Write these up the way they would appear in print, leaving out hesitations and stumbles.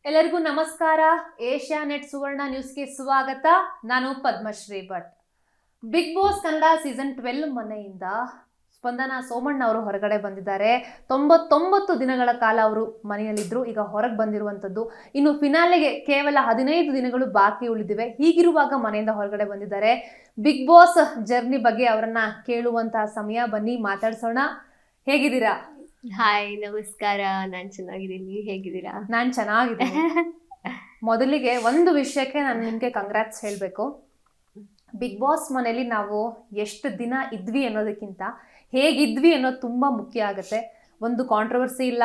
ಎಲ್ಲರಿಗೂ ನಮಸ್ಕಾರ. Asia net ಸುವರ್ಣ ನ್ಯೂಸ್ಗೆ ಸ್ವಾಗತ. ನಾನು Padmashri Bhat. Big boss Kannada season 12 ಮನೆಯಿಂದ ಸ್ಪಂದನ ಸೋಮಣ್ಣ ಅವರು ಹೊರಗಡೆ ಬಂದಿದ್ದಾರೆ. 99 ದಿನಗಳ ಕಾಲ ಅವರು ಮನೆಯಲ್ಲಿದ್ದರು. ಈಗ ಹೊರಗೆ ಬಂದಿರುವಂಥದ್ದು. ಇನ್ನು ಫಿನಾಲೆಗೆ ಕೇವಲ 15 ದಿನಗಳು ಬಾಕಿ ಉಳಿದಿವೆ. ಹೀಗಿರುವಾಗ ಮನೆಯಿಂದ ಹೊರಗಡೆ ಬಂದಿದ್ದಾರೆ. ಬಿಗ್ ಬಾಸ್ ಜರ್ನಿ ಬಗ್ಗೆ ಅವರನ್ನ ಕೇಳುವಂತಹ ಸಮಯ. ಬನ್ನಿ ಮಾತಾಡ್ಸೋಣ. ಹೇಗಿದ್ದೀರಾ? ಹಾಯ್, ನಮಸ್ಕಾರ. ನಾನ್ ಚೆನ್ನಾಗಿದ್ದೀನಿ. ನೀವು ಹೇಗಿದ್ದೀರಾ? ನಾನ್ ಚೆನ್ನಾಗಿದ್ದೀನಿ. ಮೊದಲಿಗೆ ಒಂದು ವಿಷಯಕ್ಕೆ ನಾನು ನಿಮ್ಗೆ ಕಂಗ್ರಾಟ್ಸ್ ಹೇಳ್ಬೇಕು. ಬಿಗ್ ಬಾಸ್ ಮನೇಲಿ ನಾವು ಎಷ್ಟು ದಿನ ಇದ್ವಿ ಅನ್ನೋದಕ್ಕಿಂತ ಹೇಗಿದ್ವಿ ಅನ್ನೋದು ತುಂಬಾ ಮುಖ್ಯ ಆಗುತ್ತೆ. ಒಂದು ಕಾಂಟ್ರವರ್ಸಿ ಇಲ್ಲ.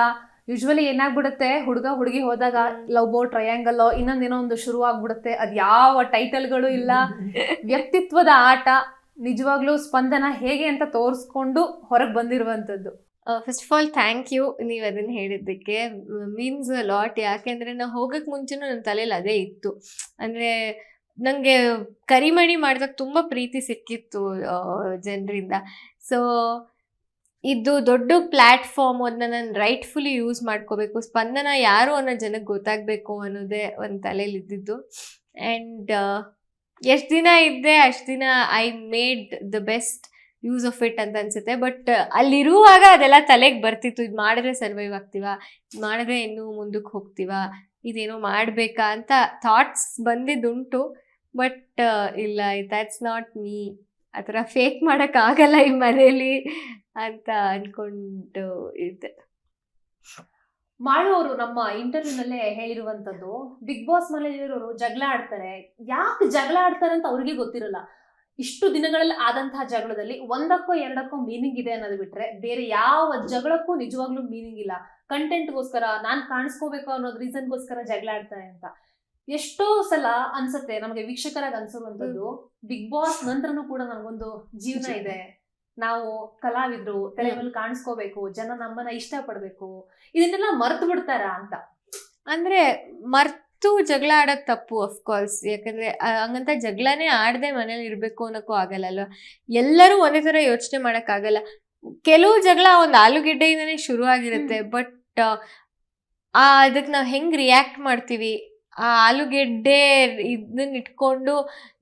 ಯೂಶ್ವಲಿ ಏನಾಗ್ಬಿಡುತ್ತೆ, ಹುಡುಗ ಹುಡುಗಿ ಹೋದಾಗ ಲವ್ ಬೋಟ್ ಟ್ರಯಾಂಗಲ್ ಇನ್ನೊಂದೇನೋ ಒಂದು ಶುರು ಆಗ್ಬಿಡುತ್ತೆ. ಅದ್ ಯಾವ ಟೈಟಲ್ಗಳು ಇಲ್ಲ. ವ್ಯಕ್ತಿತ್ವದ ಆಟ. ನಿಜವಾಗ್ಲೂ ಸ್ಪಂದನ ಹೇಗೆ ಅಂತ ತೋರಿಸ್ಕೊಂಡು ಹೊರಗೆ ಬಂದಿರುವಂತದ್ದು. First of all thank you, ನೀವು ಅದನ್ನ ಹೇಳಿದ್ದಕ್ಕೆ. Means lot. ಯಾಕೆಂದ್ರೆ ನಾ ಹೋಗಕ್ ಮುಂಚೆನೂ ನನ್ನ ತಲೆಯಲ್ಲಿ ಅದೇ ಇತ್ತು. ಅಂದ್ರೆ ನಂಗೆ ಕರಿಮಣಿ ಮಾಡಿದಾಗ ತುಂಬಾ ಪ್ರೀತಿ ಸಿಕ್ಕಿತ್ತು ಜನರಿಂದ. ಸೊ ಇದು ದೊಡ್ಡ ಪ್ಲಾಟ್ಫಾರ್ಮ್, ಅದನ್ನ ನಾನು ರೈಟ್ಫುಲಿ ಯೂಸ್ ಮಾಡ್ಕೋಬೇಕು. ಸ್ಪಂದನ ಯಾರು ಅನ್ನೋ ಜನಕ್ಕೆ ಗೊತ್ತಾಗಬೇಕು ಅನ್ನೋದೇ ಒಂದು ತಲೆಯಲ್ಲಿ ಇದ್ದಿದ್ದು. ಆ್ಯಂಡ್ ಎಷ್ಟು ದಿನ ಇದ್ದೆ ಅಷ್ಟು ದಿನ I made the best use of it ಅಂತ ಅನ್ಸುತ್ತೆ. ಬಟ್ ಅಲ್ಲಿರುವಾಗ ಅದೆಲ್ಲ ತಲೆಗೆ ಬರ್ತಿತ್ತು. ಇದು ಮಾಡಿದ್ರೆ ಸರ್ವೈವ್ ಆಗ್ತೀವಾ, ಇದು ಮಾಡಿದ್ರೆ ಇನ್ನೂ ಮುಂದಕ್ಕೆ ಹೋಗ್ತೀವಾ, ಇದೇನೋ ಮಾಡಬೇಕಾ ಅಂತ ಥಾಟ್ಸ್ ಬಂದಿದ್ದುಂಟು. ಬಟ್ ಇಲ್ಲ, ದ್ಯಾಟ್ಸ್ ನಾಟ್ ಮೀ. ಆ ಥರ ಫೇಕ್ ಮಾಡೋಕ್ಕಾಗಲ್ಲ ಈ ಮನೇಲಿ ಅಂತ ಅಂದ್ಕೊಂಡು ಇದ್ದೆ. ಮಾಳು ಅವರು ನಮ್ಮ ಇಂಟರ್ವ್ಯೂನಲ್ಲೇ ಹೇಳಿರುವಂತದ್ದು, ಬಿಗ್ ಬಾಸ್ ಮನೆಯಲ್ಲಿರೋರು ಜಗಳ ಆಡ್ತಾರೆ. ಯಾಕೆ ಜಗಳ ಆಡ್ತಾರೆ ಅಂತ ಅವ್ರಿಗೆ ಗೊತ್ತಿರಲ್ಲ. ಇಷ್ಟು ದಿನಗಳಲ್ಲಿ ಆದಂತಹ ಜಗಳದಲ್ಲಿ ಒಂದಕ್ಕೋ ಎರಡಕ್ಕೋ ಮೀನಿಂಗ್ ಇದೆ ಅನ್ನೋದು ಬಿಟ್ರೆ ಬೇರೆ ಯಾವ ಜಗಳಕ್ಕೂ ನಿಜವಾಗ್ಲೂ ಮೀನಿಂಗ್ ಇಲ್ಲ. ಕಂಟೆಂಟ್ಗೋಸ್ಕರ, ನಾನ್ ಕಾಣಿಸ್ಕೋಬೇಕು ಅನ್ನೋದು ರೀಸನ್ಗೋಸ್ಕರ ಜಗಳ ಆಡ್ತಾರೆ ಅಂತ ಎಷ್ಟೋ ಸಲ ಅನ್ಸತ್ತೆ ನಮಗೆ ವೀಕ್ಷಕರಾಗಿ ಅನ್ಸುವಂಥದ್ದು. ಬಿಗ್ ಬಾಸ್ ನಂತರನೂ ಕೂಡ ನಮಗೊಂದು ಜೀವನ ಇದೆ. ನಾವು ಕಲಾವಿದ್ರು, ತಲೆಯಲ್ಲಿ ಕಾಣಿಸ್ಕೋಬೇಕು, ಜನ ನಮ್ಮನ್ನ ಇಷ್ಟ ಪಡ್ಬೇಕು, ಇದನ್ನೆಲ್ಲ ಮರ್ತು ಬಿಡ್ತಾರ ಅಂತ. ಅಂದ್ರೆ ಜಗಳ ಆಡೋದು ತಪ್ಪು, ಅಫ್ಕೋರ್ಸ್. ಯಾಕಂದ್ರೆ ಹಂಗಂತ ಜಗಳನೇ ಆಡದೆ ಮನೇಲಿ ಇರ್ಬೇಕು ಅನ್ನೋಕ್ಕೂ ಆಗಲ್ಲ ಅಲ್ವಾ. ಎಲ್ಲರೂ ಒಂದೇ ತರ ಯೋಚನೆ ಮಾಡಕ್ಕಾಗಲ್ಲ. ಕೆಲವು ಜಗಳ ಒಂದು ಆಲೂಗೆಡ್ಡೆಯಿಂದನೇ ಶುರು ಆಗಿರುತ್ತೆ. ಬಟ್ ಅದಕ್ಕೆ ನಾವು ಹೆಂಗ್ ರಿಯಾಕ್ಟ್ ಮಾಡ್ತೀವಿ, ಆ ಆಲೂಗೆಡ್ಡೆ ಇದನ್ನ ಇಟ್ಕೊಂಡು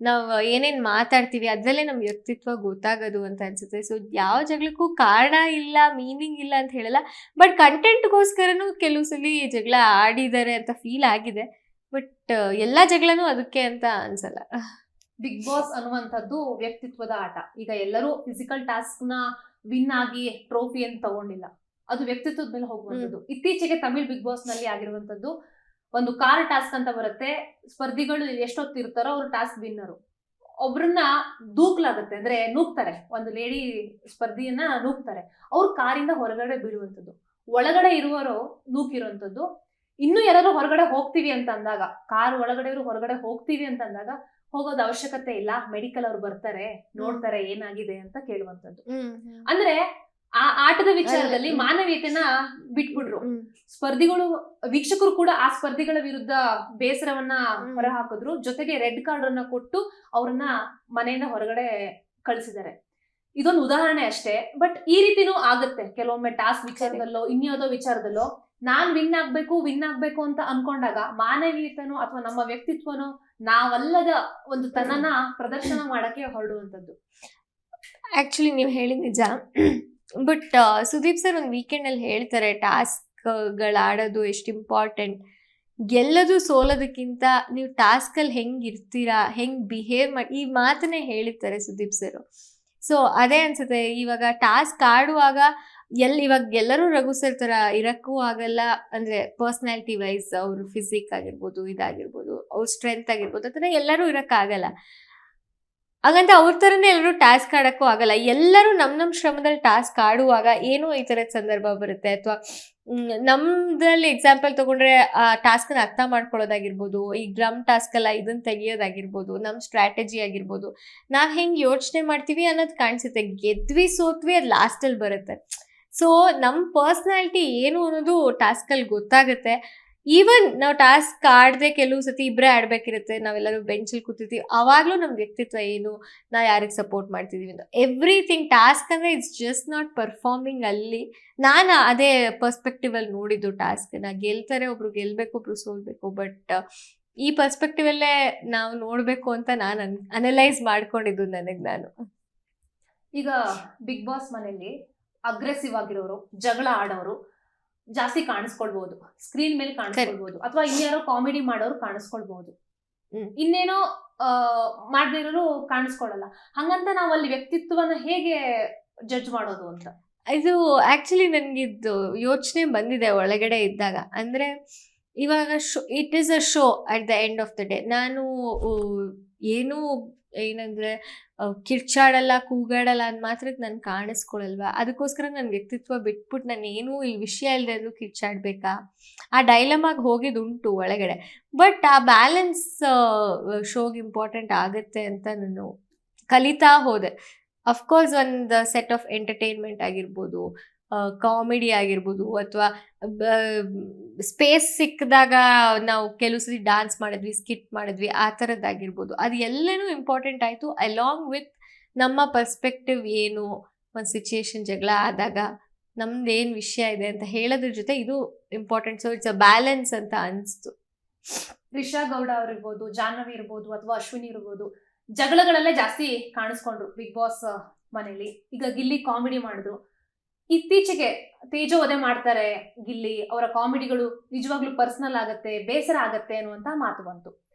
ನಾವು ಏನೇನು ಮಾತಾಡ್ತೀವಿ, ಅದರಲ್ಲೇ ನಮ್ಮ ವ್ಯಕ್ತಿತ್ವ ಗೊತ್ತಾಗೋದು ಅಂತ ಅನ್ಸುತ್ತೆ. ಸೊ ಯಾವ ಜಗಳಕ್ಕೂ ಕಾರಣ ಇಲ್ಲ, ಮೀನಿಂಗ್ ಇಲ್ಲ ಅಂತ ಹೇಳಲ್ಲ. ಬಟ್ ಕಂಟೆಂಟ್ಗೋಸ್ಕರನೂ ಕೆಲವು ಸಲ ಜಗಳ ಆಡಿದ್ದಾರೆ ಅಂತ ಫೀಲ್ ಆಗಿದೆ. ಬಟ್ ಎಲ್ಲ ಜಗಳನೂ ಅದಕ್ಕೆ ಅಂತ ಅನ್ಸಲ್ಲ. ಬಿಗ್ ಬಾಸ್ ಅನ್ನುವಂಥದ್ದು ವ್ಯಕ್ತಿತ್ವದ ಆಟ. ಈಗ ಎಲ್ಲರೂ ಫಿಸಿಕಲ್ ಟಾಸ್ಕ್ ನ ವಿನ್ ಆಗಿ ಟ್ರೋಫಿ ಅಂತ ತಗೊಂಡಿಲ್ಲ, ಅದು ವ್ಯಕ್ತಿತ್ವದ ಮೇಲೆ ಹೋಗುವಂಥದ್ದು. ಇತ್ತೀಚೆಗೆ ತಮಿಳ್ ಬಿಗ್ ಬಾಸ್ ನಲ್ಲಿ ಆಗಿರುವಂತದ್ದು ಒಂದು ಕಾರ್ ಟಾಸ್ಕ್ ಅಂತ ಬರುತ್ತೆ. ಸ್ಪರ್ಧಿಗಳು ಎಷ್ಟೊತ್ತಿರ್ತಾರೋ ಅವ್ರು ಟಾಸ್ಕ್ ವಿನ್ನರು. ಒಬ್ರನ್ನ ದೂಕ್ಲಾಗುತ್ತೆ, ಅಂದ್ರೆ ನೂಕ್ತಾರೆ, ಒಂದು ಲೇಡಿ ಸ್ಪರ್ಧಿಯನ್ನ ನೂಕ್ತಾರೆ. ಅವ್ರು ಕಾರಿಂದ ಹೊರಗಡೆ ಬೀಳುವಂಥದ್ದು. ಒಳಗಡೆ ಇರುವವರು ನೂಕಿರುವಂಥದ್ದು. ಇನ್ನು ಯಾರು ಹೊರಗಡೆ ಹೋಗ್ತೀವಿ ಅಂತ ಅಂದಾಗ, ಕಾರ್ ಒಳಗಡೆ ಹೊರಗಡೆ ಹೋಗ್ತೀವಿ ಅಂತ ಅಂದಾಗ ಹೋಗೋದು ಅವಶ್ಯಕತೆ ಇಲ್ಲ, ಮೆಡಿಕಲ್ ಅವ್ರು ಬರ್ತಾರೆ, ನೋಡ್ತಾರೆ ಏನಾಗಿದೆ ಅಂತ ಕೇಳುವಂಥದ್ದು. ಅಂದ್ರೆ ಆ ಆಟದ ವಿಚಾರದಲ್ಲಿ ಮಾನವೀಯತೆನ ಬಿಟ್ಬಿಟ್ರು ಸ್ಪರ್ಧಿಗಳು. ವೀಕ್ಷಕರು ಕೂಡ ಆ ಸ್ಪರ್ಧಿಗಳ ವಿರುದ್ಧ ಬೇಸರವನ್ನ ಹೊರಹಾಕಿದ್ರು. ಜೊತೆಗೆ ರೆಡ್ ಕಾರ್ಡ್ ಅನ್ನ ಕೊಟ್ಟು ಅವ್ರನ್ನ ಮನೆಯಿಂದ ಹೊರಗಡೆ ಕಳಿಸಿದ್ದಾರೆ. ಇದೊಂದು ಉದಾಹರಣೆ ಅಷ್ಟೇ. ಬಟ್ ಈ ರೀತಿನೂ ಆಗುತ್ತೆ ಕೆಲವೊಮ್ಮೆ. ಟಾಸ್ಕ್ ವಿಚಾರದಲ್ಲೋ ಇನ್ಯಾವುದೋ ವಿಚಾರದಲ್ಲೋ ನಾನ್ ವಿನ್ ಆಗ್ಬೇಕು ಅಂತ ಅನ್ಕೊಂಡಾಗ ಮಾನವೀಯತೆನೋ ಅಥವಾ ನಮ್ಮ ವ್ಯಕ್ತಿತ್ವನೋ ನಾವಲ್ಲದ ಒಂದು ತನನ ಪ್ರದರ್ಶನ ಮಾಡಕ್ಕೆ ಹೊರಡುವಂಥದ್ದು. ಆಕ್ಚುಲಿ ನೀವು ಹೇಳಿದ ನಿಜ. ಬಟ್ ಸುದೀಪ್ ಸರ್ ಒಂದು ವೀಕೆಂಡ್ ಅಲ್ಲಿ ಹೇಳ್ತಾರೆ, ಟಾಸ್ಕ್ಗಳು ಆಡೋದು ಎಷ್ಟು ಇಂಪಾರ್ಟೆಂಟ್. ಗೆಲ್ಲೋದು ಸೋಲೋದಕ್ಕಿಂತ ನೀವು ಟಾಸ್ಕಲ್ಲಿ ಹೆಂಗೆ ಇರ್ತೀರಾ, ಹೆಂಗೆ ಬಿಹೇವ್ ಮಾಡಿ, ಈ ಮಾತನ್ನೇ ಹೇಳಿರ್ತಾರೆ ಸುದೀಪ್ ಸರ್. ಸೊ ಅದೇ ಅನ್ಸುತ್ತೆ. ಇವಾಗ ಟಾಸ್ಕ್ ಆಡುವಾಗ ಇವಾಗ ಎಲ್ಲರೂ ರಘು ಸರ್ ಥರ ಇರೋಕ್ಕೂ ಆಗಲ್ಲ. ಅಂದರೆ ಪರ್ಸ್ನಾಲಿಟಿ ವೈಸ್ ಅವ್ರ ಫಿಸಿಕ್ ಆಗಿರ್ಬೋದು, ಇದಾಗಿರ್ಬೋದು, ಅವ್ರ ಸ್ಟ್ರೆಂತ್ ಆಗಿರ್ಬೋದು, ಆ ಥರ ಎಲ್ಲರೂ ಇರೋಕ್ಕಾಗಲ್ಲ. ಹಾಗಂತ ಅವ್ರ ಥರನೇ ಎಲ್ಲರೂ ಟಾಸ್ಕ್ ಆಡೋಕ್ಕೂ ಆಗಲ್ಲ. ಎಲ್ಲರೂ ನಮ್ಮ ಶ್ರಮದಲ್ಲಿ ಟಾಸ್ಕ್ ಆಡುವಾಗ ಏನೋ ಈ ಥರದ ಸಂದರ್ಭ ಬರುತ್ತೆ. ಅಥವಾ ನಮ್ದ್ರಲ್ಲಿ ಎಕ್ಸಾಂಪಲ್ ತಗೊಂಡ್ರೆ ಆ ಟಾಸ್ಕ್ನ ಅರ್ಥ ಮಾಡ್ಕೊಳ್ಳೋದಾಗಿರ್ಬೋದು, ಈ ಡ್ರಮ್ ಟಾಸ್ಕಲ್ಲ ಇದನ್ನ ತೆಗಿಯೋದಾಗಿರ್ಬೋದು, ನಮ್ಮ ಸ್ಟ್ರಾಟಜಿ ಆಗಿರ್ಬೋದು, ನಾವು ಹೆಂಗೆ ಯೋಚನೆ ಮಾಡ್ತೀವಿ ಅನ್ನೋದು ಕಾಣಿಸುತ್ತೆ. ಗೆದ್ವಿ ಸೋತ್ವಿ ಅದು ಲಾಸ್ಟಲ್ಲಿ ಬರುತ್ತೆ. ಸೊ ನಮ್ಮ ಪರ್ಸ್ನಾಲಿಟಿ ಏನು ಅನ್ನೋದು ಟಾಸ್ಕಲ್ಲಿ ಗೊತ್ತಾಗುತ್ತೆ. ಈವನ್ ನಾವು ಟಾಸ್ಕ್ ಆಡದೆ ಕೆಲವು ಸತಿ ಇಬ್ಬರೇ ಆಡ್ಬೇಕಿರುತ್ತೆ, ನಾವೆಲ್ಲರೂ ಬೆಂಚಲ್ಲಿ ಕೂತಿರ್ತೀವಿ, ಅವಾಗ್ಲೂ ನಮ್ ವ್ಯಕ್ತಿತ್ವ ಏನು, ನಾ ಯಾರಿಗೆ ಸಪೋರ್ಟ್ ಮಾಡ್ತಿದೀವಿ ಅಂತ ಎವ್ರಿಥಿಂಗ್. ಟಾಸ್ಕ್ ಅಂದ್ರೆ ಇಟ್ಸ್ ಜಸ್ಟ್ ನಾಟ್ ಪರ್ಫಾರ್ಮಿಂಗ್. ಅಲ್ಲಿ ನಾನು ಅದೇ ಪರ್ಸ್ಪೆಕ್ಟಿವ್ ಅಲ್ಲಿ ನೋಡಿದ್ದು ಟಾಸ್ಕ್. ನಾ ಗೆಲ್ತಾರೆ, ಒಬ್ರು ಗೆಲ್ಬೇಕು, ಒಬ್ರು ಸೋಲ್ಬೇಕು, ಬಟ್ ಈ ಪರ್ಸ್ಪೆಕ್ಟಿವ್ ಅಲ್ಲೇ ನಾವು ನೋಡ್ಬೇಕು ಅಂತ ನಾನು ಅನಲೈಸ್ ಮಾಡ್ಕೊಂಡಿದ್ದು ನನಗ್ ನಾನು. ಈಗ ಬಿಗ್ ಬಾಸ್ ಮನೆಯಲ್ಲಿ ಅಗ್ರೆಸಿವ್ ಆಗಿರೋರು, ಜಗಳ ಆಡೋರು ಜಾಸ್ತಿ ಕಾಣಿಸ್ಕೊಳ್ಬಹುದು, ಸ್ಕ್ರೀನ್ ಮೇಲೆ ಕಾಣಿಸ್ಕೊಳ್ಬಹುದು, ಅಥವಾ ಇನ್ಯಾರೋ ಕಾಮಿಡಿ ಮಾಡೋರು ಕಾಣಿಸ್ಕೊಳ್ಬಹುದು, ಇನ್ನೇನೋ ಮಾಡದೇ ಇರೋರು ಕಾಣಿಸ್ಕೊಳ್ಳಲ್ಲ. ಹಂಗಂತ ನಾವು ಅಲ್ಲಿ ವ್ಯಕ್ತಿತ್ವನ ಹೇಗೆ ಜಡ್ಜ್ ಮಾಡೋದು ಅಂತ ಇದು ಆಕ್ಚುಲಿ ನನ್ಗಿದ್ದು ಯೋಚನೆ ಬಂದಿದೆ ಒಳಗಡೆ ಇದ್ದಾಗ. ಅಂದ್ರೆ ಇವಾಗ it is a show at the end of the day. ನಾನು ಏನು ಏನಂದ್ರೆ ಕಿರ್ಚಾಡಲ್ಲ, ಕೂಗಾಡಲ್ಲ ಅಂದ್ ಮಾತ್ರ ನಾನು ಕಾಣಿಸ್ಕೊಳಲ್ವಾ? ಅದಕ್ಕೋಸ್ಕರ ನನ್ನ ವ್ಯಕ್ತಿತ್ವ ಬಿಟ್ಬಿಟ್ಟು ನಾನು ಏನೂ ಈ ವಿಷಯ ಇಲ್ಲದೆ ಅದು ಕಿರ್ಚಾಡ್ಬೇಕಾ, ಆ ಡೈಲಮಾಗಿ ಹೋಗಿದ್ದುಂಟು ಒಳಗಡೆ. ಬಟ್ ಆ ಬ್ಯಾಲೆನ್ಸ್ ಶೋಗೆ ಇಂಪಾರ್ಟೆಂಟ್ ಆಗುತ್ತೆ ಅಂತ ನಾನು ಕಲಿತಾ ಹೋದೆ. ಅಫ್ಕೋರ್ಸ್ ಒಂದು ಸೆಟ್ ಆಫ್ ಎಂಟರ್ಟೈನ್ಮೆಂಟ್ ಆಗಿರ್ಬೋದು, ಕಾಮಿಡಿ ಆಗಿರ್ಬೋದು, ಅಥವಾ ಸ್ಪೇಸ್ ಸಿಕ್ಕಿದಾಗ ನಾವು ಕೆಲವು ಸತಿ ಡಾನ್ಸ್ ಮಾಡಿದ್ವಿ, ಸ್ಕಿಟ್ ಮಾಡಿದ್ವಿ, ಆ ಥರದ್ದಾಗಿರ್ಬೋದು, ಅದು ಎಲ್ಲನೂ ಇಂಪಾರ್ಟೆಂಟ್ ಆಯಿತು. ಅಲಾಂಗ್ ವಿತ್ ನಮ್ಮ ಪರ್ಸ್ಪೆಕ್ಟಿವ್ ಏನು, ಒಂದು ಸಿಚುಯೇಷನ್ ಜಗಳ ಆದಾಗ ನಮ್ದೇನು ವಿಷಯ ಇದೆ ಅಂತ ಹೇಳೋದ್ರ ಜೊತೆ ಇದು important. So it's a balance ಅಂತ ಅನಿಸ್ತು. ರಿಷಾ ಗೌಡ ಅವ್ರಿರ್ಬೋದು, ಜಾಹ್ನವಿ ಇರ್ಬೋದು, ಅಥವಾ ಅಶ್ವಿನಿ ಇರ್ಬೋದು, ಜಗಳಗಳಲ್ಲೇ ಜಾಸ್ತಿ ಕಾಣಿಸ್ಕೊಂಡ್ರು ಬಿಗ್ ಬಾಸ್ ಮನೇಲಿ. ಈಗ ಗಿಲ್ಲಿ ಕಾಮಿಡಿ ಮಾಡಿದ್ರು. ಇತ್ತೀಚೆಗೆ ತೇಜೋವಧೆ ಮಾಡ್ತಾರೆ ಗಿಲ್ಲಿ, ಅವರ ಕಾಮಿಡಿಗಳು ನಿಜವಾಗ್ಲೂ ಪರ್ಸನಲ್ ಆಗತ್ತೆ, ಬೇಸರ ಆಗತ್ತೆ ಅನ್ನುವಂತ ಮಾತು ಬಂತು.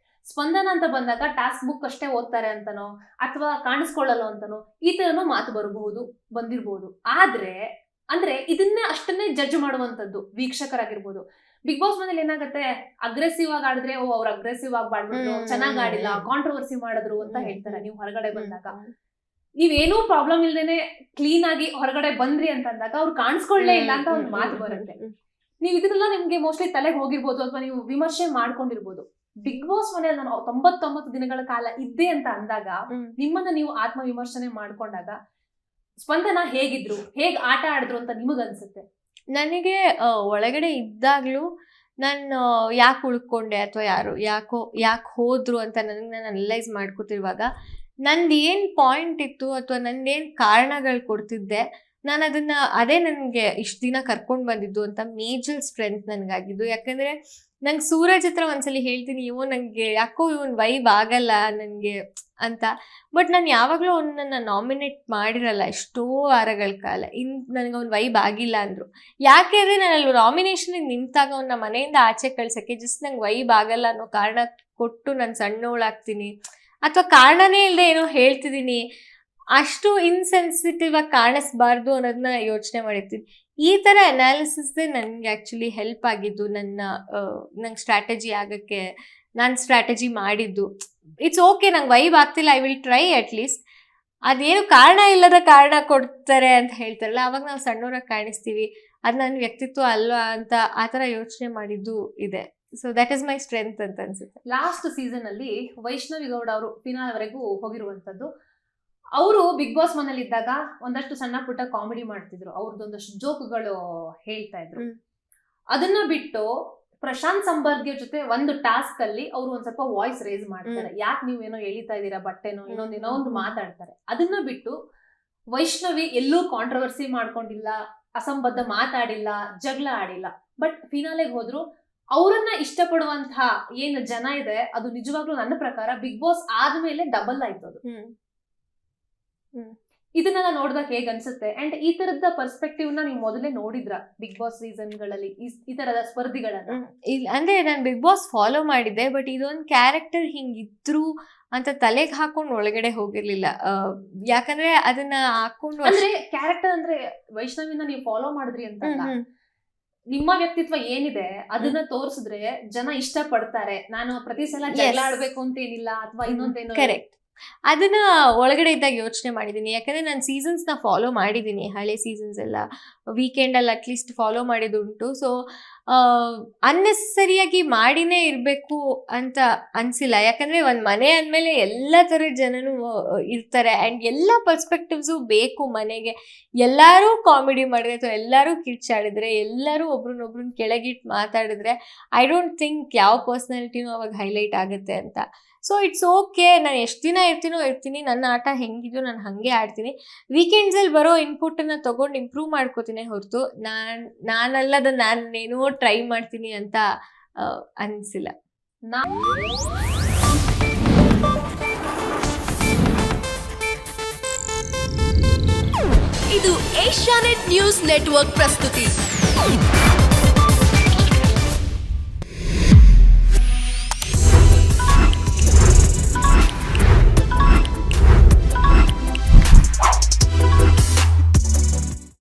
ಸ್ಪಂದನ ಅಂತ ಬಂದಾಗ ಟಾಸ್ಕ್ ಬುಕ್ ಅಷ್ಟೇ ಓದ್ತಾರೆ ಅಂತನೋ ಅಥವಾ ಕಾಣಿಸ್ಕೊಳ್ಳಲ್ಲ ಅಂತನೋ ಈ ತರನೋ ಮಾತು ಬಂದಿರ್ಬೋದು. ಅಂದ್ರೆ ಇದನ್ನ ಅಷ್ಟನ್ನೇ ಜಡ್ಜ್ ಮಾಡುವಂತದ್ದು ವೀಕ್ಷಕರಾಗಿರ್ಬೋದು. ಬಿಗ್ ಬಾಸ್ ಮನೇಲಿ ಏನಾಗುತ್ತೆ, ಅಗ್ರೆಸಿವ್ ಆಗಿ ಆಡಿದ್ರೆ ಅವ್ರು ಅಗ್ರೆಸಿವ್ ಆಗಿ ಮಾಡ್ಬಿಟ್ಟು ಚೆನ್ನಾಗ್ ಆಡಿಲ್ಲ, ಕಾಂಟ್ರವರ್ಸಿ ಮಾಡಿದ್ರು ಅಂತ ಹೇಳ್ತಾರೆ. ನೀವು ಹೊರಗಡೆ ಬಂದಾಗ ನೀವೇನೂ ಪ್ರಾಬ್ಲಮ್ ಇಲ್ದೇನೆ ಕ್ಲೀನ್ ಆಗಿ ಹೊರಗಡೆ ಬಂದ್ರಿ ಅಂತಂದಾಗ ಅವ್ರು ಕಾಣಿಸ್ಕೊಳ್ಳೇ ಇಲ್ಲ ಅಂತ ಒಂದು ಮಾತು ಬರುತ್ತೆ. ನೀವು ಇದನ್ನೆಲ್ಲ ನಿಮ್ಗೆ ಮೋಸ್ಟ್ಲಿ ತಲೆಗೆ ಹೋಗಿರ್ಬೋದು, ಅಥವಾ ನೀವು ವಿಮರ್ಶೆ ಮಾಡ್ಕೊಂಡಿರ್ಬೋದು. ಬಿಗ್ ಬಾಸ್ ಮನೆಯಲ್ಲಿ ನಾನು 99 ದಿನಗಳ ಕಾಲ ಇದ್ದೆ ಅಂತ ಅಂದಾಗ ನಿಮ್ಮನ್ನ ನೀವು ಆತ್ಮ ವಿಮರ್ಶನೆ ಮಾಡ್ಕೊಂಡಾಗ ಸ್ಪಂದನ ಹೇಗಿದ್ರು, ಹೇಗ್ ಆಟ ಆಡಿದ್ರು ಅಂತ ನಿಮಗ್ ಅನ್ಸುತ್ತೆ? ನನಗೆ ಒಳಗಡೆ ಇದ್ದಾಗ್ಲೂ ನಾನು ಯಾಕೆ ಉಳ್ಕೊಂಡೆ ಅಥವಾ ಯಾಕೆ ಹೋದ್ರು ಅಂತ ನನಗೆ ನಾನು ಅನಲೈಸ್ ಮಾಡ್ಕೊತಿರುವಾಗ ನಂದು ಏನು ಪಾಯಿಂಟ್ ಇತ್ತು ಅಥವಾ ನಂದೇನು ಕಾರಣಗಳು ಕೊಡ್ತಿದ್ದೆ, ನಾನು ಅದೇ ನನಗೆ ಇಷ್ಟು ದಿನ ಕರ್ಕೊಂಡು ಬಂದಿದ್ದು ಅಂತ ಮೇಜರ್ ಸ್ಟ್ರೆಂತ್ ನನಗಾಗಿದ್ದು. ಯಾಕಂದರೆ ನಂಗೆ ಸೂರಜ್ ಹತ್ರ ಒಂದ್ಸಲಿ ಹೇಳ್ತೀನಿ, ನನಗೆ ಯಾಕೋ ಇವನ್ ವೈಬ್ ಆಗಲ್ಲ ನನಗೆ ಅಂತ. ಬಟ್ ನಾನು ಯಾವಾಗಲೂ ಅವನನ್ನ ನಾಮಿನೇಟ್ ಮಾಡಿರಲ್ಲ ಎಷ್ಟೋ ವಾರಗಳ ಕಾಲ. ನನಗೆ ಅವ್ನು ವೈಬ್ ಆಗಿಲ್ಲ ಅಂದರು. ಯಾಕೆ ಅಂದರೆ ನಾನು ಅಲ್ಲಿ ನಾಮಿನೇಷನಿಗೆ ನಿಂತಾಗ ಅವನ್ನ ಮನೆಯಿಂದ ಆಚೆ ಕಳ್ಸೋಕ್ಕೆ ಜಸ್ಟ್ ನಂಗೆ ವೈಬ್ ಆಗಲ್ಲ ಅನ್ನೋ ಕಾರಣ ಕೊಟ್ಟು ನಾನು ಸಣ್ಣವಳಾಗ್ತೀನಿ, ಅಥವಾ ಕಾರಣನೇ ಇಲ್ಲದೆ ಏನೋ ಹೇಳ್ತಿದ್ದೀನಿ, ಅಷ್ಟು ಇನ್ಸೆನ್ಸಿಟಿವ್ ಆಗಿ ಕಾಣಿಸ್ಬಾರ್ದು ಅನ್ನೋದನ್ನ ಯೋಚನೆ ಮಾಡಿರ್ತೀನಿ. ಈ ಥರ ಅನಾಲಿಸಿಸ್ದೇ ನನಗೆ ಆ್ಯಕ್ಚುಲಿ ಹೆಲ್ಪ್ ಆಗಿದ್ದು. ನಂಗೆ ಸ್ಟ್ರಾಟಜಿ ಆಗೋಕ್ಕೆ ನಾನು ಸ್ಟ್ರಾಟಜಿ ಮಾಡಿದ್ದು. ಇಟ್ಸ್ ಓಕೆ, ನಂಗೆ ವೈಬ್ ಆಗ್ತಿಲ್ಲ, ಐ ವಿಲ್ ಟ್ರೈ ಅಟ್ಲೀಸ್ಟ್. ಅದೇನು ಕಾರಣ ಇಲ್ಲದ ಕಾರಣ ಕೊಡ್ತಾರೆ ಅಂತ ಹೇಳ್ತಾರಲ್ಲ, ಅವಾಗ ನಾವು ಸಣ್ಣವರಾಗಿ ಕಾಣಿಸ್ತೀವಿ, ಅದು ನನ್ನ ವ್ಯಕ್ತಿತ್ವ ಅಲ್ವಾ ಅಂತ ಆ ಥರ ಯೋಚನೆ ಮಾಡಿದ್ದು ಇದೆ. So that is my strength ಅಂತ ಅನ್ಸುತ್ತೆ. ಲಾಸ್ಟ್ ಸೀಸನ್ ಅಲ್ಲಿ ವೈಷ್ಣವಿ ಗೌಡ ಅವರು ಫಿನಾಲ್ವರೆಗೂ ಹೋಗಿರುವಂತದ್ದು. ಅವರು ಬಿಗ್ ಬಾಸ್ ಮನೇಲಿ ಇದ್ದಾಗ ಒಂದಷ್ಟು ಸಣ್ಣ ಪುಟ್ಟ ಕಾಮಿಡಿ ಮಾಡ್ತಿದ್ರು, ಅವ್ರದ್ದೊಂದಷ್ಟು ಜೋಕ್ಗಳು ಹೇಳ್ತಾ ಇದ್ರು. ಅದನ್ನ ಬಿಟ್ಟು ಪ್ರಶಾಂತ್ ಸಂಬರ್ಗಿ ಜೊತೆ ಒಂದು ಟಾಸ್ಕ್ ಅಲ್ಲಿ ಅವರು ಒಂದ್ ಸ್ವಲ್ಪ ವಾಯ್ಸ್ ರೇಸ್ ಮಾಡ್ತಾರೆ. ಯಾಕೆ ನೀವೇನೋ ಎಳಿತಾ ಇದ್ದೀರಾ ಬಟ್ಟೆನೋ ಇನ್ನೊಂದೇನೋ ಒಂದು ಮಾತಾಡ್ತಾರೆ. ಅದನ್ನ ಬಿಟ್ಟು ವೈಷ್ಣವಿ ಎಲ್ಲೂ ಕಾಂಟ್ರವರ್ಸಿ ಮಾಡ್ಕೊಂಡಿಲ್ಲ, ಅಸಂಬದ್ಧ ಮಾತಾಡಿಲ್ಲ, ಜಗಳ ಆಡಿಲ್ಲ. ಬಟ್ ಫಿನಾಲೆಗೆ ಹೋದ್ರು. ಅವರನ್ನ ಇಷ್ಟಪಡುವಂತಹ ಏನು ಜನ ಇದೆ ಅದು ನಿಜವಾಗ್ಲೂ ನನ್ನ ಪ್ರಕಾರ ಬಿಗ್ ಬಾಸ್ ಆದ್ಮೇಲೆ ಡಬಲ್ ಆಯ್ತು ಅದು. ಇದನ್ನೆಲ್ಲ ನೋಡಿದಾಗ ಹೇಗ್ ಅನ್ಸುತ್ತೆ? ಅಂಡ್ ಈ ತರದ ಪರ್ಸ್ಪೆಕ್ಟಿವ್ ನ ನೀವು ಮೊದಲೇ ನೋಡಿದ್ರ ಬಿಗ್ ಬಾಸ್ ಸೀಸನ್ ಗಳಲ್ಲಿ ಈ ತರದ ಸ್ಪರ್ಧಿಗಳನ್ನ? ಅಂದ್ರೆ ನಾನು ಬಿಗ್ ಬಾಸ್ ಫಾಲೋ ಮಾಡಿದ್ದೆ, ಬಟ್ ಇದೊಂದು ಕ್ಯಾರೆಕ್ಟರ್ ಹಿಂಗಿದ್ರು ಅಂತ ತಲೆಗೆ ಹಾಕೊಂಡು ಒಳಗಡೆ ಹೋಗಿರ್ಲಿಲ್ಲ. ಯಾಕಂದ್ರೆ ಅದನ್ನ ಹಾಕೊಂಡು ಅಂದ್ರೆ ಕ್ಯಾರೆಕ್ಟರ್ ಅಂದ್ರೆ ವೈಷ್ಣವಿನ ನೀವು ಫಾಲೋ ಮಾಡಿದ್ರಿ ಅಂತ ನಿಮ್ಮ ವ್ಯಕ್ತಿತ್ವ ಏನಿದೆ ಅದನ್ನ ತೋರಿಸಿದ್ರೆ ಜನ ಇಷ್ಟ ಪಡ್ತಾರೆ. ನಾನು ಪ್ರತಿ ಸಲ ಜಗಳ ಆಡ್ಬೇಕು ಅಂತ ಏನಿಲ್ಲ, ಅಥವಾ ಇನ್ನೊಂದೇನೋ. ಕರೆಕ್ಟ್. ಅದನ್ನ ಒಳಗಡೆ ಇದ್ದಾಗ ಯೋಚನೆ ಮಾಡಿದ್ದೀನಿ. ಯಾಕಂದ್ರೆ ನಾನು ಸೀಸನ್ಸ್ನ ಫಾಲೋ ಮಾಡಿದ್ದೀನಿ, ಹಳೆ ಸೀಸನ್ಸ್ ಎಲ್ಲ ವೀಕೆಂಡಲ್ಲಿ ಅಟ್ಲೀಸ್ಟ್ ಫಾಲೋ ಮಾಡಿದುಂಟು. ಸೊ ಅನ್ನೆಸರಿಯಾಗಿ ಮಾಡಿನೇ ಇರಬೇಕು ಅಂತ ಅನಿಸಿಲ್ಲ. ಯಾಕಂದರೆ ಒಂದು ಮನೆ ಅಂದಮೇಲೆ ಎಲ್ಲ ಥರದ ಜನನೂ ಇರ್ತಾರೆ ಆ್ಯಂಡ್ ಎಲ್ಲ ಪರ್ಸ್ಪೆಕ್ಟಿವ್ಸು ಬೇಕು ಮನೆಗೆ. ಎಲ್ಲರೂ ಕಾಮಿಡಿ ಮಾಡಿದ್ರೆ ಅಥವಾ ಎಲ್ಲರೂ ಕಿರ್ಚಾಡಿದ್ರೆ, ಎಲ್ಲರೂ ಒಬ್ರನ್ನೊಬ್ರನ್ನ ಕೆಳಗಿಟ್ಟು ಮಾತಾಡಿದ್ರೆ ಐ ಡೋಂಟ್ ಥಿಂಕ್ ಯಾವ ಪರ್ಸ್ನಾಲಿಟಿನೂ ಅವಾಗ ಹೈಲೈಟ್ ಆಗುತ್ತೆ ಅಂತ. ಸೊ ಇಟ್ಸ್ ಓಕೆ, ನಾನು ಎಷ್ಟು ದಿನ ಇರ್ತೀನಿ, ನನ್ನ ಆಟ ಹೆಂಗಿದೆಯೋ ನಾನು ಹಾಗೆ ಆಡ್ತೀನಿ. ವೀಕೆಂಡ್ಸಲ್ಲಿ ಬರೋ ಇನ್ಪುಟನ್ನು ತೊಗೊಂಡು ಇಂಪ್ರೂವ್ ಮಾಡ್ಕೋತೀನಿ ಹೊರತು ನಾನಲ್ಲದ ನಾನೇನೋ ಟ್ರೈ ಮಾಡ್ತೀನಿ ಅಂತ ಅನಿಸಿಲ್ಲ. ಇದು ಏಷ್ಯಾನೆಟ್ ನ್ಯೂಸ್ ನೆಟ್ವರ್ಕ್ ಪ್ರಸ್ತುತಿ.